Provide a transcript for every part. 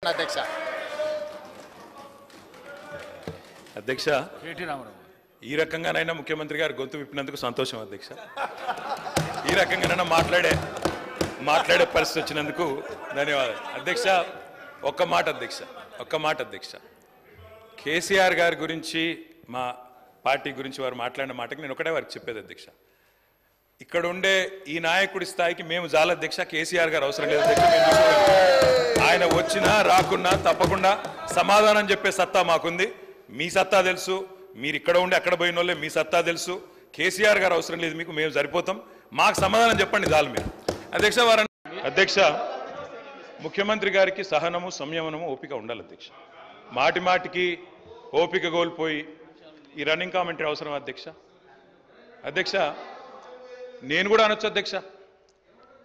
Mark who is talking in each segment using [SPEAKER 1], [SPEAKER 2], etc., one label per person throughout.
[SPEAKER 1] అధ్యక్ష
[SPEAKER 2] అధ్యక్ష ఈ రకంగానైనా ముఖ్యమంత్రి గారు గొంతు విప్పినందుకు సంతోషం అధ్యక్ష. ఈ రకంగానైనా మాట్లాడే పరిస్థితి వచ్చినందుకు ధన్యవాదాలు అధ్యక్ష. ఒక్క మాట అధ్యక్ష, కేసీఆర్ గారి గురించి మా పార్టీ గురించి వారు మాట్లాడిన మాటకి నేను ఒకటే వారికి చెప్పేది అధ్యక్ష. ఇక్కడ ఉండే ఈ నాయకుడి స్థాయికి మేము చాలా అధ్యక్ష, కేసీఆర్ గారు అవసరం లేదు అధ్యక్ష. ఆయన వచ్చినా రాకున్నా తప్పకుండా సమాధానం చెప్పే సత్తా మాకుంది. మీ సత్తా తెలుసు, మీరు ఇక్కడ ఉండి అక్కడ పోయిన వాళ్ళే, మీ సత్తా తెలుసు. కేసీఆర్ గారు అవసరం లేదు మీకు, మేము సరిపోతాం. మాకు సమాధానం చెప్పండి చాలు మీరు అధ్యక్ష. అధ్యక్ష, ముఖ్యమంత్రి గారికి సహనము సంయమనము ఓపిక ఉండాలి అధ్యక్ష. మాటికి ఓపిక కోల్పోయి ఈ రన్నింగ్ కామెంటరీ అవసరం అధ్యక్ష. అధ్యక్ష, నేను కూడా అనొచ్చు అధ్యక్ష,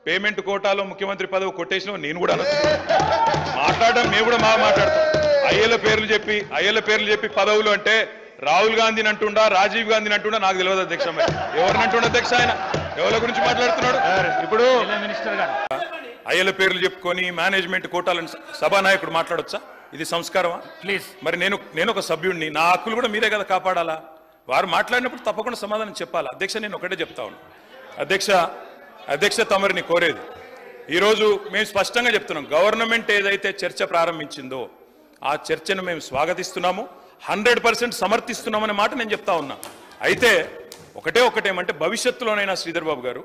[SPEAKER 2] పేమెంట్ కోటాలో ముఖ్యమంత్రి పదవి కొట్టేసిన నేను కూడా అనొచ్చు. మాట్లాడడం మేము కూడా మాట్లాడతాం. అయ్యల పేర్లు చెప్పి పదవులు అంటే రాహుల్ గాంధీని అంటుండా, రాజీవ్ గాంధీని అంటుండా నాకు తెలియదు అధ్యక్ష. ఎవరిని అంటుండ అధ్యక్ష? ఆయన ఎవరి గురించి మాట్లాడుతున్నాడు? ఇప్పుడు మినిస్టర్ గారు అయ్యల పేర్లు చెప్పుకొని మేనేజ్మెంట్ కోటాలను సభానాయకుడు మాట్లాడొచ్చా? ఇది సంస్కారమా? ప్లీజ్. మరి నేను ఒక సభ్యుడిని, నా హక్కులు కూడా మీరే కదా కాపాడాలా? వారు మాట్లాడినప్పుడు తప్పకుండా సమాధానం చెప్పాలా అధ్యక్ష. నేను ఒకటే చెప్తా ఉన్నాను అధ్యక్ష, తమరిని కోరేది ఈరోజు మేము స్పష్టంగా చెప్తున్నాం. గవర్నమెంట్ ఏదైతే చర్చ ప్రారంభించిందో ఆ చర్చను మేము స్వాగతిస్తున్నాము, 100% సమర్థిస్తున్నామనే మాట నేను చెప్తా ఉన్నా. అయితే ఒకటేమంటే భవిష్యత్తులోనైనా శ్రీధర్ బాబు గారు,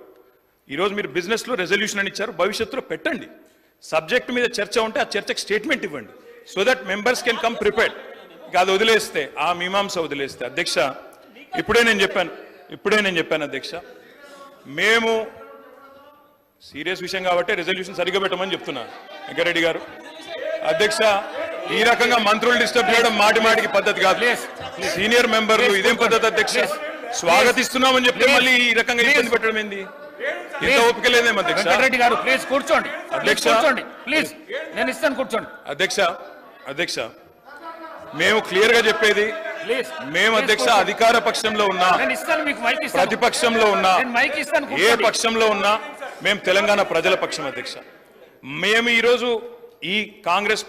[SPEAKER 2] ఈరోజు మీరు బిజినెస్లో రెజల్యూషన్ అని ఇచ్చారు, భవిష్యత్తులో పెట్టండి. సబ్జెక్ట్ మీద చర్చ ఉంటే ఆ చర్చకు స్టేట్మెంట్ ఇవ్వండి, so that members can come prepared. ఇక అది వదిలేస్తే, ఆ మీమాంస వదిలేస్తే అధ్యక్ష, ఇప్పుడే నేను చెప్పాను అధ్యక్ష, మేము సీరియస్ విషయం కాబట్టి రెజల్యూషన్ సరిగ్గా పెట్టమని చెప్తున్నా వెంకరెడ్డి గారు. అధ్యక్ష, ఈ రకంగా మంత్రులు డిస్టర్బ్ చేయడం మాటికి పద్ధతి కాదు. సీనియర్ మెంబర్లు ఇదేం పద్ధతి అధ్యక్ష? స్వాగతిస్తున్నామని చెప్తే మళ్ళీ ఈ రకంగా ఇబ్బంది పెట్టడం ఏంది? ఇంత ఓపిక లేదేమో అధ్యక్ష.
[SPEAKER 3] వెంకరెడ్డి గారు ప్లీజ్ కూర్చోండి
[SPEAKER 2] అధ్యక్ష,
[SPEAKER 3] ప్లీజ్, నేను ఇస్తాను కూర్చోండి
[SPEAKER 2] అధ్యక్ష, మేము క్లియర్ గా చెప్పేది, మేము అధ్యక్ష అధికార పక్షంలో ఉన్నా, ప్రతిపక్షంలో ఉన్నా, ఏ పక్షంలో ఉన్నా మేము తెలంగాణ ప్రజల పక్షం అధ్యక్ష. మేము ఈరోజు ఈ కాంగ్రెస్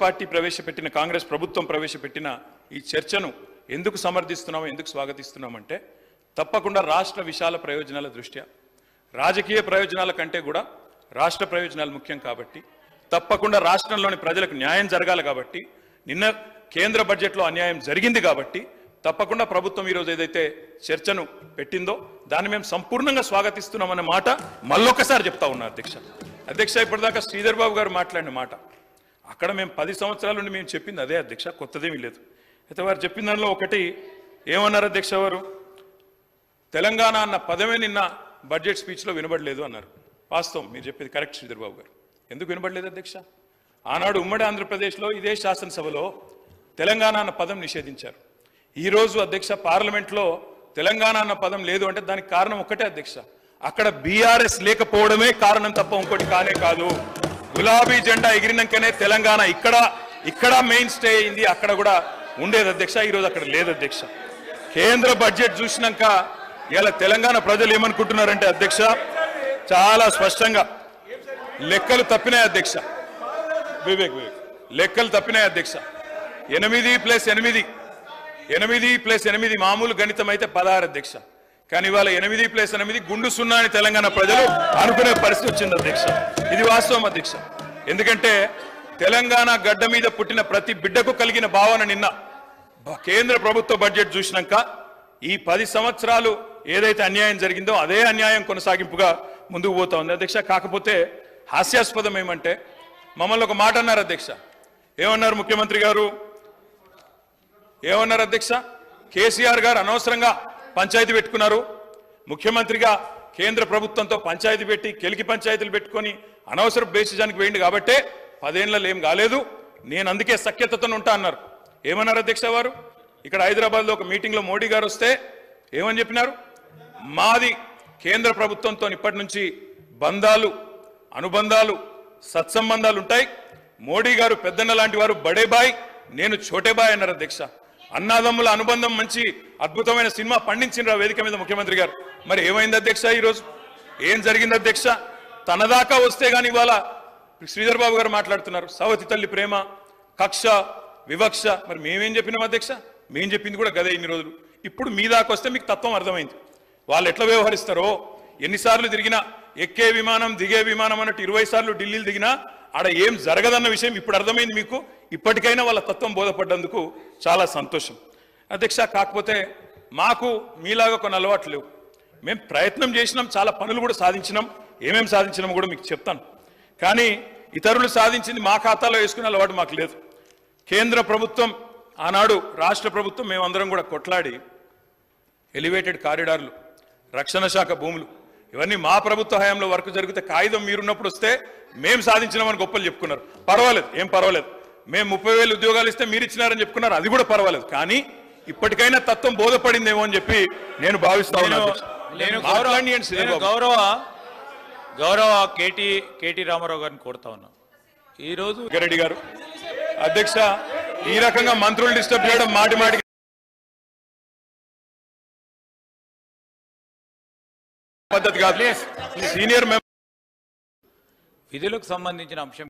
[SPEAKER 2] ప్రభుత్వం ప్రవేశపెట్టిన ఈ చర్చను ఎందుకు సమర్థిస్తున్నాము, ఎందుకు స్వాగతిస్తున్నామంటే, తప్పకుండా రాష్ట్ర విశాల ప్రయోజనాల దృష్ట్యా, రాజకీయ ప్రయోజనాల కంటే కూడా రాష్ట్ర ప్రయోజనాలు ముఖ్యం కాబట్టి, తప్పకుండా రాష్ట్రంలోని ప్రజలకు న్యాయం జరగాలి కాబట్టి, నిన్న కేంద్ర బడ్జెట్లో అన్యాయం జరిగింది కాబట్టి తప్పకుండా ప్రభుత్వం ఈరోజు ఏదైతే చర్చను పెట్టిందో దాన్ని మేము సంపూర్ణంగా స్వాగతిస్తున్నామన్న మాట మళ్ళొకసారి చెప్తా ఉన్నా అధ్యక్ష. ఇప్పటిదాకా శ్రీధర్ బాబు గారు మాట్లాడిన మాట, అక్కడ మేము 10 సంవత్సరాల నుండి మేము చెప్పింది అదే అధ్యక్ష, కొత్తదేమీ లేదు. అయితే వారు చెప్పిన దానిలో ఒకటి ఏమన్నారు అధ్యక్ష? వారు తెలంగాణ అన్న పదమే నిన్న బడ్జెట్ స్పీచ్లో వినబడలేదు అన్నారు. వాస్తవం, మీరు చెప్పేది కరెక్ట్ శ్రీధర్ బాబు గారు. ఎందుకు వినబడలేదు అధ్యక్ష? ఆనాడు ఉమ్మడి ఆంధ్రప్రదేశ్లో ఇదే శాసనసభలో తెలంగాణ అన్న పదం నిషేధించారు. ఈరోజు అధ్యక్ష పార్లమెంట్లో తెలంగాణ అన్న పదం లేదు అంటే దానికి కారణం ఒకటే అధ్యక్ష, అక్కడ బీఆర్ఎస్ లేకపోవడమే కారణం తప్ప ఇంకోటి కానే కాదు. గులాబీ జెండా ఎగిరినాకనే తెలంగాణ ఇక్కడ మెయిన్ స్టే అయింది, అక్కడ కూడా ఉండేది అధ్యక్ష. ఈరోజు అక్కడ లేదు అధ్యక్ష. కేంద్ర బడ్జెట్ చూసినాక ఇలా తెలంగాణ ప్రజలు ఏమనుకుంటున్నారంటే అధ్యక్ష, చాలా స్పష్టంగా లెక్కలు తప్పినాయి అధ్యక్ష. లెక్కలు తప్పినాయి అధ్యక్ష. 8+8 మామూలు గణితం అయితే 16 అధ్యక్ష. కానీ ఇవాళ 8+8 గుండు సున్నా అని తెలంగాణ ప్రజలు అనుకునే పరిస్థితి వచ్చింది అధ్యక్ష. ఇది వాస్తవం అధ్యక్ష. ఎందుకంటే తెలంగాణ గడ్డ మీద పుట్టిన ప్రతి బిడ్డకు కలిగిన భావన నిన్న కేంద్ర ప్రభుత్వ బడ్జెట్ చూసినాక ఈ 10 సంవత్సరాలు ఏదైతే అన్యాయం జరిగిందో అదే అన్యాయం కొనసాగింపుగా ముందుకు పోతా ఉంది అధ్యక్ష. కాకపోతే హాస్యాస్పదం ఏమంటే, మమ్మల్ని ఒక మాట అన్నారు అధ్యక్ష. ఏమన్నారు ముఖ్యమంత్రి గారు? ఏమన్నారు అధ్యక్ష? కేసీఆర్ గారు అనవసరంగా పంచాయతీ పెట్టుకున్నారు, ముఖ్యమంత్రిగా కేంద్ర ప్రభుత్వంతో పంచాయతీ పెట్టి కెలికి పంచాయతీలు పెట్టుకొని అనవసర బేసిజానికి వేయండి కాబట్టే 10 ఏళ్లలో ఏం కాలేదు, నేను అందుకే సఖ్యతతో ఉంటా అన్నారు. ఏమన్నారు అధ్యక్ష వారు? ఇక్కడ హైదరాబాద్లో ఒక మీటింగ్లో మోడీ గారు వస్తే ఏమని చెప్పినారు? మాది కేంద్ర ప్రభుత్వంతో ఇప్పటి నుంచి బంధాలు, అనుబంధాలు, సత్సంబంధాలు ఉంటాయి. మోడీ గారు పెద్దన్న లాంటి వారు, బడే బాయ్, నేను చోటే బాయ్ అన్నారు అధ్యక్ష. అన్నాదమ్ముల అనుబంధం మంచి అద్భుతమైన సినిమా పండించిన వేదిక మీద ముఖ్యమంత్రి గారు. మరి ఏమైంది అధ్యక్ష? ఈరోజు ఏం జరిగింది అధ్యక్ష? తన దాకా వస్తే గాని ఇవాళ శ్రీధర్ బాబు గారు మాట్లాడుతున్నారు, సవతి తల్లి ప్రేమ, కక్ష వివక్ష. మరి మేమేం చెప్పినాం అధ్యక్ష? మేం చెప్పింది కూడా గదే ఇన్ని రోజులు. ఇప్పుడు మీ దాకా వస్తే మీకు తత్వం అర్థమైంది. వాళ్ళు ఎట్లా వ్యవహరిస్తారో, ఎన్నిసార్లు తిరిగినా, ఎక్కే విమానం దిగే విమానం అన్నట్టు 20 సార్లు ఢిల్లీలు దిగినా ఆడ ఏం జరగదన్న విషయం ఇప్పుడు అర్థమైంది మీకు. ఇప్పటికైనా వాళ్ళ తత్వం బోధపడ్డందుకు చాలా సంతోషం అధ్యక్ష. కాకపోతే మాకు మీలాగా కొన్ని అలవాట్లు లేవు. మేము ప్రయత్నం చేసినాం, చాలా పనులు కూడా సాధించినాం. ఏమేం సాధించినామో కూడా మీకు చెప్తాను. కానీ ఇతరులు సాధించింది మా ఖాతాలో వేసుకునే అలవాటు మాకు లేదు. కేంద్ర ప్రభుత్వం ఆనాడు, రాష్ట్ర ప్రభుత్వం మేమందరం కూడా కొట్లాడి ఎలివేటెడ్ కారిడార్లు, రక్షణ శాఖ భూములు, ఇవన్నీ మా ప్రభుత్వ హయాంలో వర్క్ జరిగితే కాగితం మీరున్నప్పుడు వస్తే మేము సాధించినామని గొప్పలు చెప్పుకున్నారు. పర్వాలేదు, ఏం పర్వాలేదు. మేము 30,000 ఉద్యోగాలు ఇస్తే మీరు ఇచ్చినారని చెప్పుకున్నారు, అది కూడా పర్వాలేదు. కానీ ఇప్పటికైనా తత్వం బోధపడిందేమో అని చెప్పి నేను భావిస్తా ఉన్నాను.
[SPEAKER 1] గౌరవ కేటీ రామారావు గారిని కోరుతా ఉన్నా. ఈరోజు
[SPEAKER 2] రెడ్డి గారు అధ్యక్ష, ఈ రకంగా మంత్రులు డిస్టర్బ్ చేయడం మాటి మాటికి పద్ధతి కాదు. సీనియర్
[SPEAKER 1] విధులకు సంబంధించిన అంశం